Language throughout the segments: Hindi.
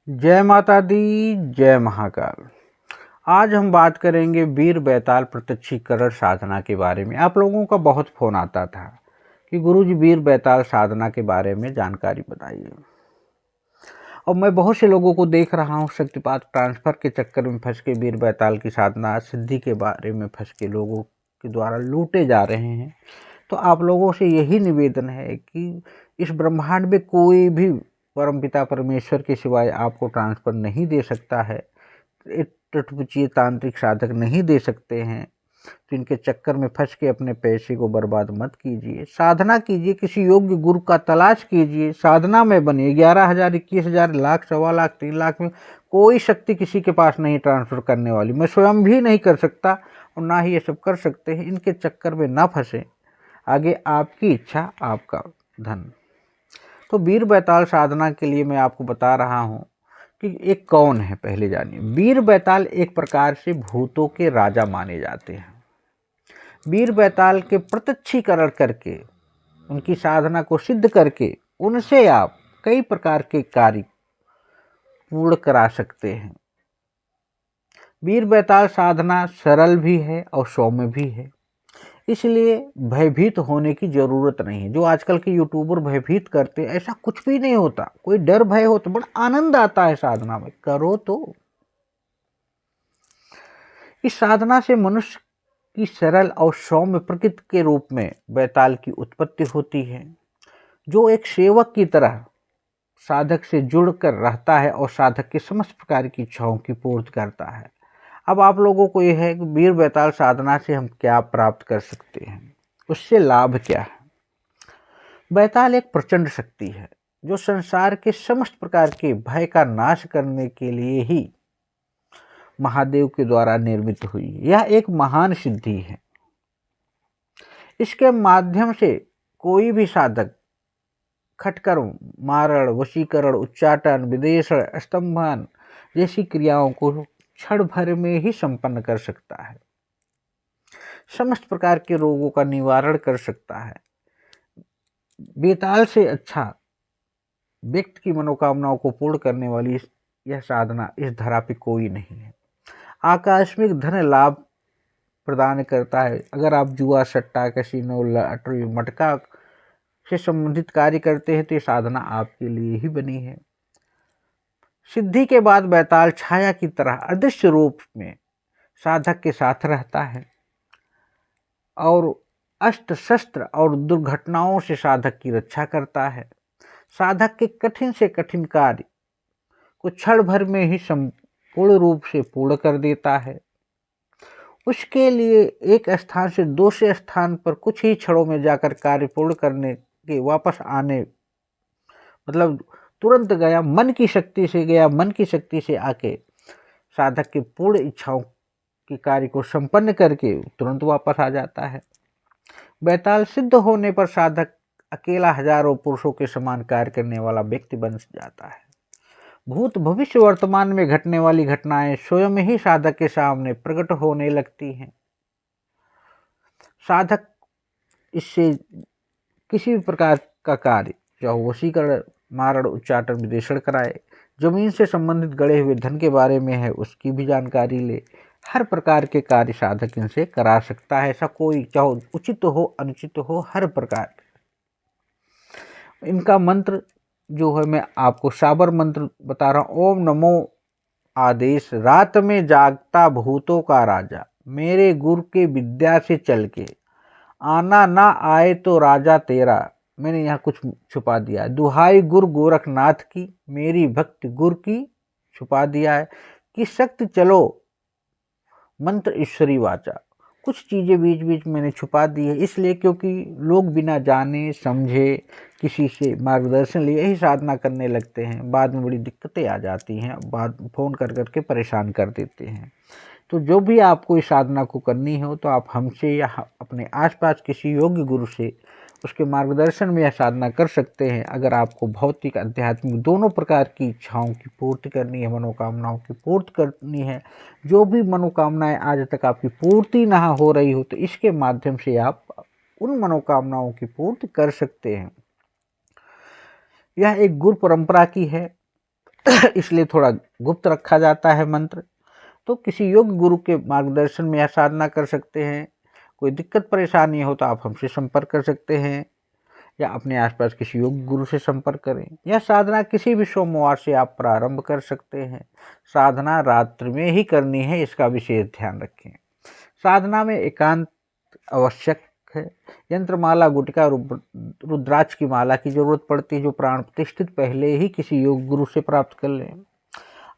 जय माता दी, जय महाकाल। आज हम बात करेंगे वीर बैताल प्रत्यक्षीकरण साधना के बारे में। आप लोगों का बहुत फ़ोन आता था कि गुरुजी वीर बैताल साधना के बारे में जानकारी बताइए। और मैं बहुत से लोगों को देख रहा हूँ शक्तिपात ट्रांसफ़र के चक्कर में फंस के वीर बैताल की साधना सिद्धि के बारे में फंस के लोगों के द्वारा लूटे जा रहे हैं। तो आप लोगों से यही निवेदन है कि इस ब्रह्मांड में कोई भी परमपिता परमेश्वर के सिवाय आपको ट्रांसफ़र नहीं दे सकता है। टटपुचिए तांत्रिक साधक नहीं दे सकते हैं। तो इनके चक्कर में फंस के अपने पैसे को बर्बाद मत कीजिए। साधना कीजिए, किसी योग्य गुरु का तलाश कीजिए, साधना में बनिए। 11,000, 21,000, लाख, 1.25 लाख, 3 लाख में कोई शक्ति किसी के पास नहीं ट्रांसफ़र करने वाली। मैं स्वयं भी नहीं कर सकता और ना ही ये सब कर सकते हैं। इनके चक्कर में ना फंसे। आगे आपकी इच्छा, आपका धन। तो वीर बैताल साधना के लिए मैं आपको बता रहा हूँ कि एक कौन है, पहले जानिए। वीर बैताल एक प्रकार से भूतों के राजा माने जाते हैं। वीर बैताल के प्रत्यक्षीकरण करके, उनकी साधना को सिद्ध करके, उनसे आप कई प्रकार के कार्य पूर्ण करा सकते हैं। वीर बैताल साधना सरल भी है और सौम्य भी है, इसलिए भयभीत होने की ज़रूरत नहीं है। जो आजकल के यूट्यूबर भयभीत करते हैं, ऐसा कुछ भी नहीं होता। कोई डर भय हो तो बड़ा आनंद आता है साधना में, करो तो। इस साधना से मनुष्य की सरल और सौम्य प्रकृति के रूप में बैताल की उत्पत्ति होती है, जो एक सेवक की तरह साधक से जुड़कर रहता है और साधक की समस्त प्रकार की इच्छाओं की पूर्ति करता है। अब आप लोगों को यह है कि वीर बैताल साधना से हम क्या प्राप्त कर सकते हैं, उससे लाभ क्या है। बैताल एक प्रचंड शक्ति है जो संसार के समस्त प्रकार के भय का नाश करने के लिए ही महादेव के द्वारा निर्मित हुई। यह एक महान सिद्धि है। इसके माध्यम से कोई भी साधक खटकर मारण, वशीकरण, उच्चाटन, विदेशन, स्तंभन जैसी क्रियाओं को क्षण भर में ही संपन्न कर सकता है। समस्त प्रकार के रोगों का निवारण कर सकता है। बैताल से अच्छा व्यक्ति की मनोकामनाओं को पूर्ण करने वाली यह साधना इस धरा पे कोई नहीं है। आकस्मिक धन लाभ प्रदान करता है। अगर आप जुआ, सट्टा, कैसीनो, लॉटरी, मटका से संबंधित कार्य करते हैं तो ये साधना आपके लिए ही बनी है। सिद्धि के बाद बैताल छाया की तरह अदृश्य रूप में साधक के साथ रहता है और अस्त्र शस्त्र और दुर्घटनाओं से साधक की रक्षा करता है। साधक के कठिन से कठिन कार्य को क्षण भर में ही संपूर्ण रूप से पूर्ण कर देता है। उसके लिए एक स्थान से दूसरे स्थान पर कुछ ही क्षणों में जाकर कार्य पूर्ण करने के वापस आने, मतलब तुरंत गया, मन की शक्ति से गया, मन की शक्ति से आके साधक के पूर्ण इच्छाओं के कार्य को संपन्न करके तुरंत वापस आ जाता है। बैताल सिद्ध होने पर साधक अकेला हजारों पुरुषों के समान कार्य करने वाला व्यक्ति बन जाता है। भूत, भविष्य, वर्तमान में घटने वाली घटनाएं स्वयं ही साधक के सामने प्रकट होने लगती हैं। साधक इससे किसी भी प्रकार का कार्य, चाहे वशीकरण, मारण, उच्चाटन, विदेशन कराए, जमीन से संबंधित गड़े हुए धन के बारे में है उसकी भी जानकारी ले, हर प्रकार के कार्य साधक इनसे करा सकता है। ऐसा कोई, चाहे उचित हो अनुचित हो, हर प्रकार। इनका मंत्र जो है मैं आपको साबर मंत्र बता रहा हूँ। ओम नमो आदेश, रात में जागता भूतों का राजा, मेरे गुरु के विद्या से चल के आना ना आए तो राजा तेरा। मैंने यहाँ कुछ छुपा दिया है। दुहाई गुरु गोरखनाथ की, मेरी भक्ति गुरु की छुपा दिया है कि शक्ति चलो मंत्र ईश्वरी वाचा। कुछ चीज़ें बीच बीच मैंने छुपा दी है, इसलिए क्योंकि लोग बिना जाने समझे किसी से मार्गदर्शन लिए ही साधना करने लगते हैं। बाद में बड़ी दिक्कतें आ जाती हैं, बाद फ़ोन कर करके परेशान कर देते हैं। तो जो भी आपको इस साधना को करनी हो तो आप हमसे या अपने आसपास किसी योग्य गुरु से उसके मार्गदर्शन में यह साधना कर सकते हैं। अगर आपको भौतिक, आध्यात्मिक दोनों प्रकार की इच्छाओं की पूर्ति करनी है, मनोकामनाओं की पूर्ति करनी है, जो भी मनोकामनाएं आज तक आपकी पूर्ति ना हो रही हो, तो इसके माध्यम से आप उन मनोकामनाओं की पूर्ति कर सकते हैं। यह एक गुरु परंपरा की है। इसलिए थोड़ा गुप्त रखा जाता है मंत्र। तो किसी योग्य गुरु के मार्गदर्शन में यह साधना कर सकते हैं। कोई दिक्कत परेशानी हो तो आप हमसे संपर्क कर सकते हैं या अपने आसपास किसी योग्य गुरु से संपर्क करें। यह साधना किसी भी सोमवार से आप प्रारंभ कर सकते हैं। साधना रात्रि में ही करनी है, इसका विशेष ध्यान रखें। साधना में एकांत आवश्यक है। यंत्रमाला, गुटका, रुद्राक्ष की माला की जरूरत पड़ती है, जो प्राण प्रतिष्ठित पहले ही किसी योग गुरु से प्राप्त कर लें।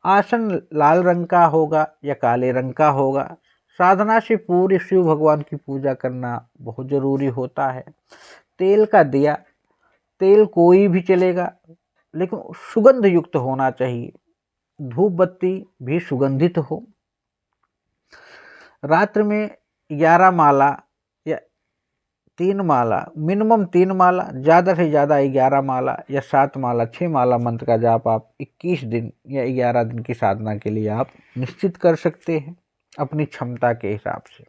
आसन लाल रंग का होगा या काले रंग का होगा। साधना से पूर्व शिव भगवान की पूजा करना बहुत जरूरी होता है। तेल का दिया, तेल कोई भी चलेगा लेकिन सुगंध युक्त होना चाहिए। धूप बत्ती भी सुगंधित हो। रात्रि में 11 माला या 3 माला, मिनिमम 3 माला, ज़्यादा से ज़्यादा 11 माला या 7 माला, 6 माला मंत्र का जाप आप 21 दिन या 11 दिन की साधना के लिए आप निश्चित कर सकते हैं अपनी क्षमता के हिसाब से।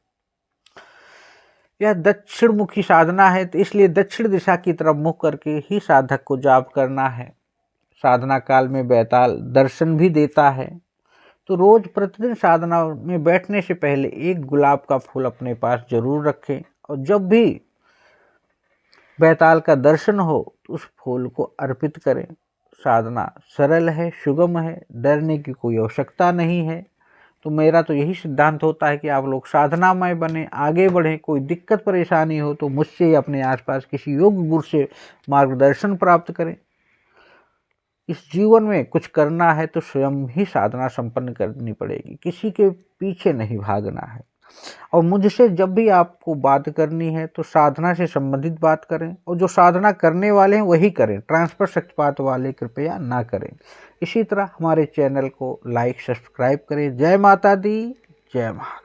यह दक्षिण मुखी साधना है, तो इसलिए दक्षिण दिशा की तरफ मुख करके ही साधक को जाप करना है। साधना काल में बैताल दर्शन भी देता है, तो रोज प्रतिदिन साधना में बैठने से पहले एक गुलाब का फूल अपने पास जरूर रखें और जब भी बैताल का दर्शन हो तो उस फूल को अर्पित करें। साधना सरल है, सुगम है, डरने की कोई आवश्यकता नहीं है। तो मेरा तो यही सिद्धांत होता है कि आप लोग साधनामय बने, आगे बढ़ें। कोई दिक्कत परेशानी हो तो मुझसे या अपने आसपास किसी योग गुरु से मार्गदर्शन प्राप्त करें। इस जीवन में कुछ करना है तो स्वयं ही साधना संपन्न करनी पड़ेगी, किसी के पीछे नहीं भागना है। और मुझसे जब भी आपको बात करनी है तो साधना से संबंधित बात करें, और जो साधना करने वाले हैं वही करें, ट्रांसफर शक्तिपात वाले कृपया ना करें। इसी तरह हमारे चैनल को लाइक सब्सक्राइब करें। जय माता दी, जय महाकाल।